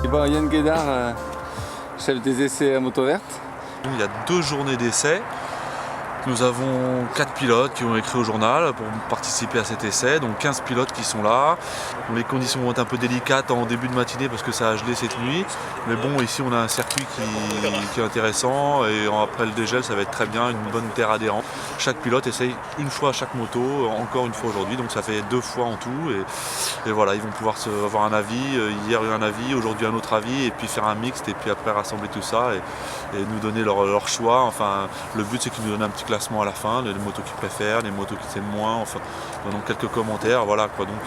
Yann Guédard, chef des essais à moto verte. Il y a 2 journées d'essais. Nous avons 4 pilotes qui ont écrit au journal pour participer à cet essai, donc 15 pilotes qui sont là. Bon, les conditions vont être un peu délicates en début de matinée parce que ça a gelé cette nuit. Mais bon, ici on a un circuit qui est intéressant et après le dégel ça va être très bien, une bonne terre adhérente. Chaque pilote essaye une fois chaque moto, encore une fois aujourd'hui, donc ça fait 2 fois en tout. Et voilà, ils vont pouvoir avoir un avis. Hier il y a eu un avis, aujourd'hui un autre avis, et puis faire un mixte et puis après rassembler tout ça et nous donner leur choix. Enfin, le but c'est qu'ils nous donnent un petit classement à la fin, les motos qu'ils préfèrent, les motos qu'ils aiment moins, enfin, donc quelques commentaires, voilà quoi. Donc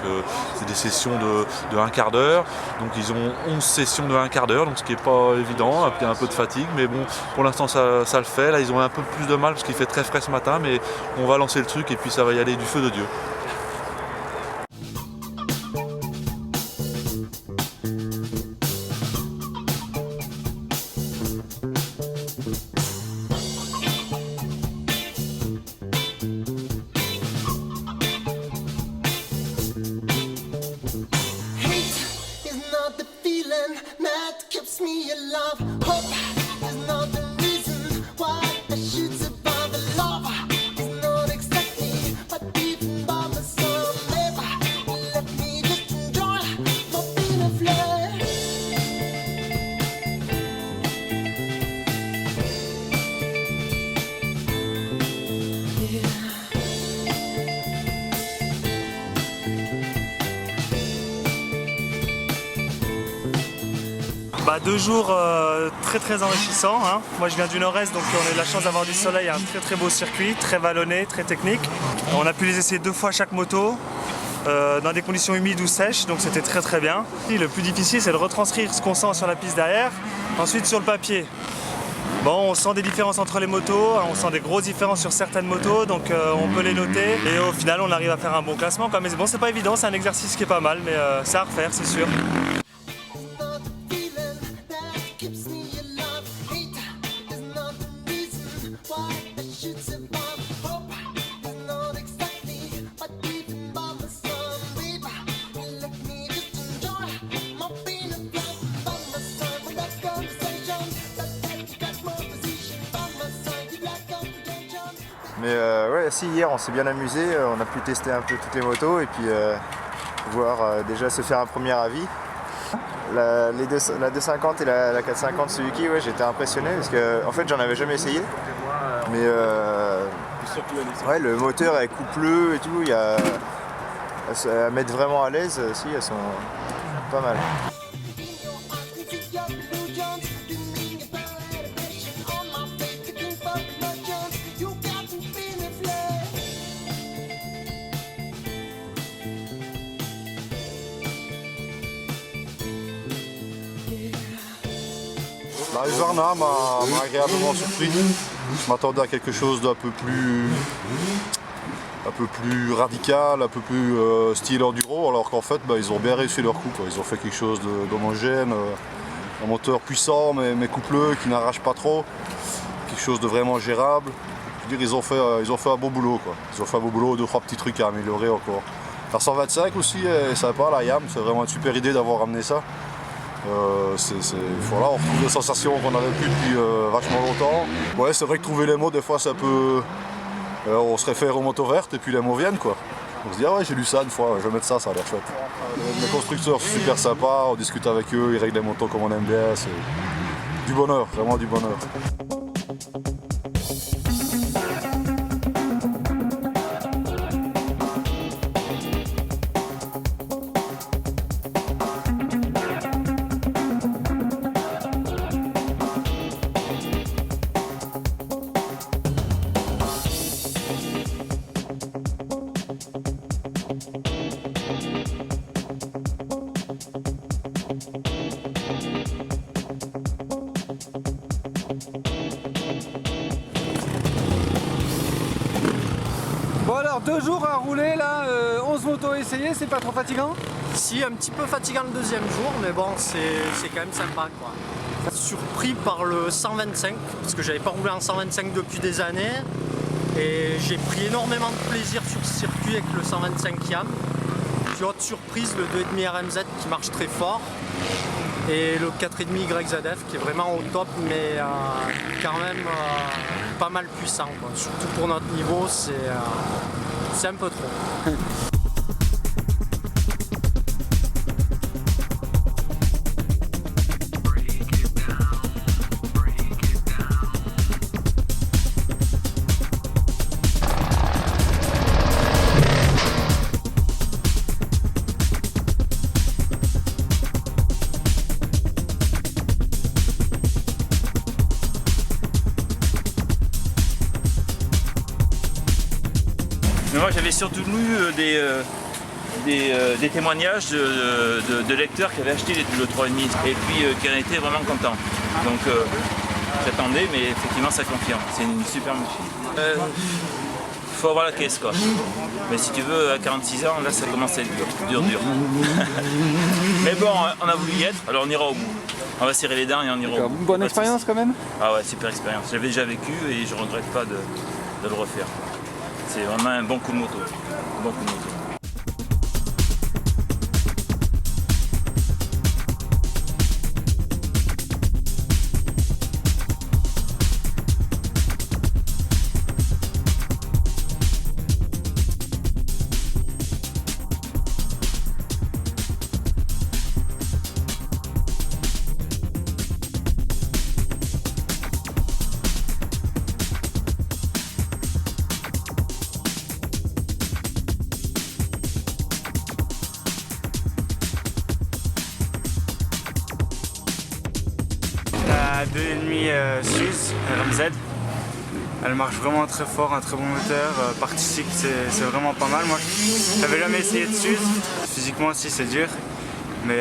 c'est des sessions de 1 quart d'heure, donc ils ont 11 sessions de 1 quart d'heure, donc ce qui n'est pas évident, il y a un peu de fatigue, mais bon, pour l'instant ça le fait. Là ils ont un peu plus de mal parce qu'il fait très frais ce matin, mais on va lancer le truc et puis ça va y aller du feu de Dieu. Bah, 2 jours très enrichissants, hein. Moi je viens du nord-est, donc on a eu la chance d'avoir du soleil, un très beau circuit, très vallonné, très technique. On a pu les essayer 2 fois chaque moto, dans des conditions humides ou sèches, donc c'était très bien. Et le plus difficile c'est de retranscrire ce qu'on sent sur la piste derrière, ensuite sur le papier. Bon, on sent des différences entre les motos, on sent des grosses différences sur certaines motos, donc on peut les noter et au final on arrive à faire un bon classement. Mais bon, c'est pas évident, c'est un exercice qui est pas mal, mais c'est à refaire, c'est sûr. Mais ouais, si hier on s'est bien amusé, on a pu tester un peu toutes les motos et puis voir déjà se faire un premier avis. La 250 et la 450 Suzuki, ouais, j'étais impressionné parce que en fait j'en avais jamais essayé. Mais ouais, le moteur est coupleux et tout, elles mettent vraiment à l'aise, si elles sont pas mal. La Husqvarna m'a agréablement surpris. Je m'attendais à quelque chose d'un peu plus radical, un peu plus style enduro, alors qu'en fait ils ont bien réussi leur coup, quoi. Ils ont fait quelque chose d'homogène, un moteur puissant mais coupleux, qui n'arrache pas trop, quelque chose de vraiment gérable. Je veux dire, ils ont fait un beau boulot, quoi. Ils ont fait un beau boulot, 2-3 petits trucs à améliorer encore. La 125 aussi est sympa, la YAM, c'est vraiment une super idée d'avoir amené ça. Voilà, on retrouve des sensations qu'on n'avait plus depuis vachement longtemps. Ouais, c'est vrai que trouver les mots, des fois, c'est un peu... on se réfère aux motos vertes et puis les mots viennent, quoi. On se dit, ah ouais, j'ai lu ça une fois, je vais mettre ça, ça a l'air chouette. Les constructeurs sont super sympas, on discute avec eux, ils règlent les motos comme on aime bien, c'est du bonheur, vraiment du bonheur. Bon alors 2 jours à rouler là, 11 motos essayées, c'est pas trop fatigant? Si, un petit peu fatigant le 2e jour, mais bon, c'est quand même sympa, quoi. Surpris par le 125, parce que j'avais pas roulé en 125 depuis des années, et j'ai pris énormément de plaisir sur ce circuit avec le 125 YAM. Puis autre surprise, le 2,5 RMZ qui marche très fort. Et le 4,5 YZF qui est vraiment au top, mais quand même pas mal puissant, quoi. Surtout pour notre niveau, c'est un peu trop. Mais moi j'avais surtout lu des témoignages de lecteurs qui avaient acheté le 3,5 et puis qui en étaient vraiment contents. Donc j'attendais, mais effectivement ça confirme, c'est une super machine. Faut avoir la caisse quoi. Mais si tu veux, à 46 ans, là ça commence à être dur. Mais bon, on a voulu y être, alors on ira au bout. On va serrer les dents et on ira au bout. Bonne expérience quand même? Ah ouais, super expérience. J'avais déjà vécu et je ne regrette pas de le refaire. C'est vraiment un bon coup de moto. Un bon coup de moto. La 2,5 Suze RMZ, elle marche vraiment très fort, un très bon moteur, partie cycle c'est vraiment pas mal. Moi j'avais jamais essayé de Suze, physiquement aussi c'est dur, mais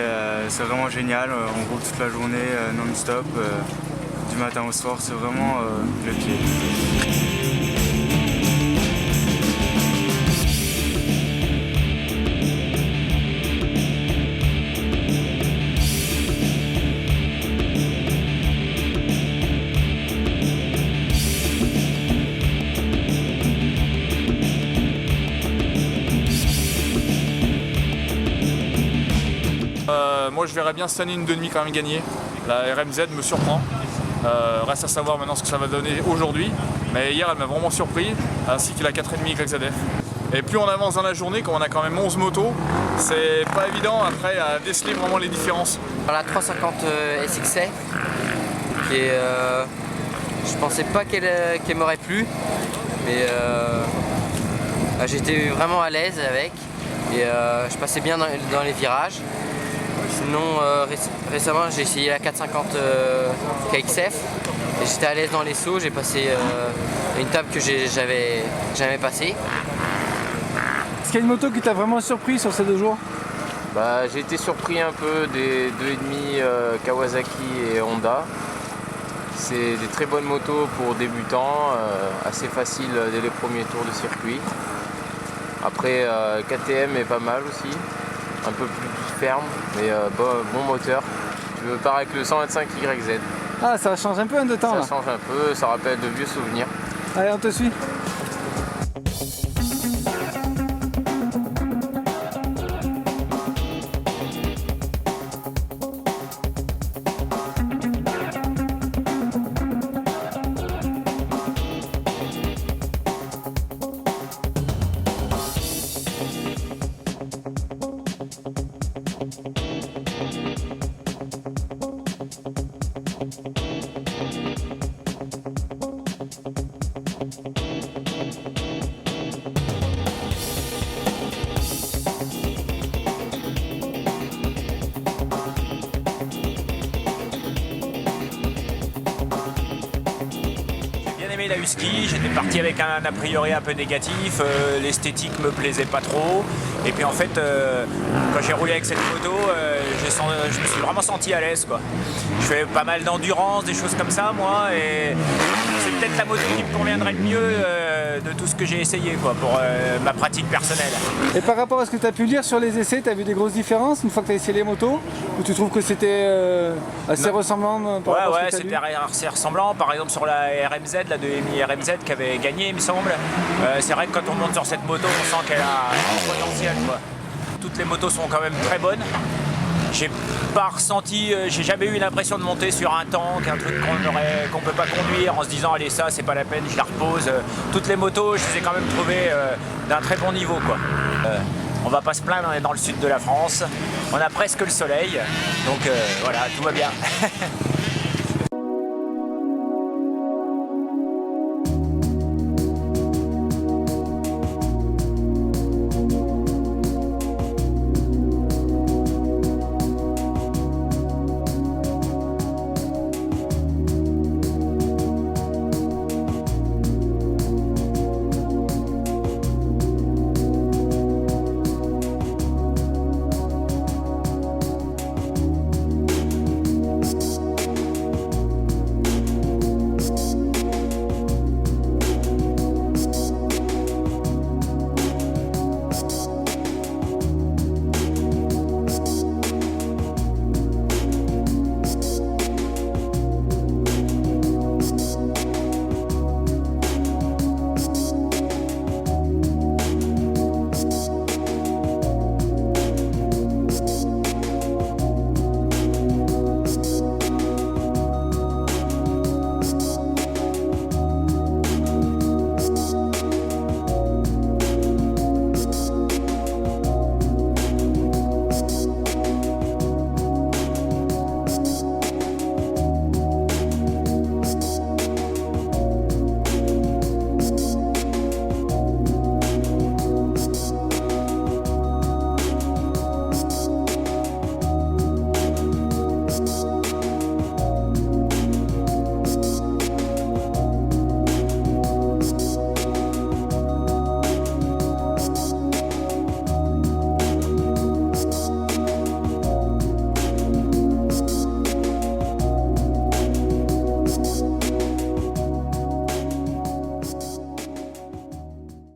c'est vraiment génial, on roule toute la journée non-stop, du matin au soir, c'est vraiment le pied. Moi je verrais bien cette année une 2,5 quand même gagner. La RMZ me surprend. Reste à savoir maintenant ce que ça va donner aujourd'hui. Mais hier elle m'a vraiment surpris, ainsi que la 4,5 YZF. Et plus on avance dans la journée, quand on a quand même 11 motos, c'est pas évident après à déceler vraiment les différences. La 350 SXA, qui est, je pensais pas qu'elle m'aurait plu, mais j'étais vraiment à l'aise avec et je passais bien dans les virages. Sinon récemment j'ai essayé la 450 KXF et j'étais à l'aise dans les sauts, j'ai passé une table que j'avais jamais passée. Est-ce qu'il y a une moto qui t'a vraiment surpris sur ces 2 jours? J'ai été surpris un peu des 2,5 Kawasaki et Honda. C'est des très bonnes motos pour débutants, assez faciles dès les premiers tours de circuit. Après KTM est pas mal aussi, un peu plus ferme, mais bon moteur. Je pars avec le 125 YZ. Ah, ça change un peu de temps. Ça change un peu, ça rappelle de vieux souvenirs. Allez, on te suit. La Husky, j'étais parti avec un a priori un peu négatif, l'esthétique me plaisait pas trop et puis en fait quand j'ai roulé avec cette moto je me suis vraiment senti à l'aise quoi. Je fais pas mal d'endurance, des choses comme ça moi et c'est peut-être la moto qui me conviendrait le mieux de tout ce que j'ai essayé quoi, pour ma pratique personnelle. Et par rapport à ce que tu as pu lire sur les essais, tu as vu des grosses différences une fois que tu as essayé les motos? Ou tu trouves que c'était assez ressemblant par rapport à ce que tu as c'était assez ressemblant. Par exemple sur la RMZ, la 2,5 RMZ qui avait gagné il me semble. C'est vrai que quand on monte sur cette moto, on sent qu'elle a un potentiel quoi. Toutes les motos sont quand même très bonnes. j'ai pas ressenti, j'ai jamais eu l'impression de monter sur un tank, un truc qu'on peut pas conduire en se disant allez ça c'est pas la peine, je la repose. Toutes les motos, je les ai quand même trouvées d'un très bon niveau quoi. On va pas se plaindre, on est dans le sud de la France, on a presque le soleil, donc voilà, tout va bien.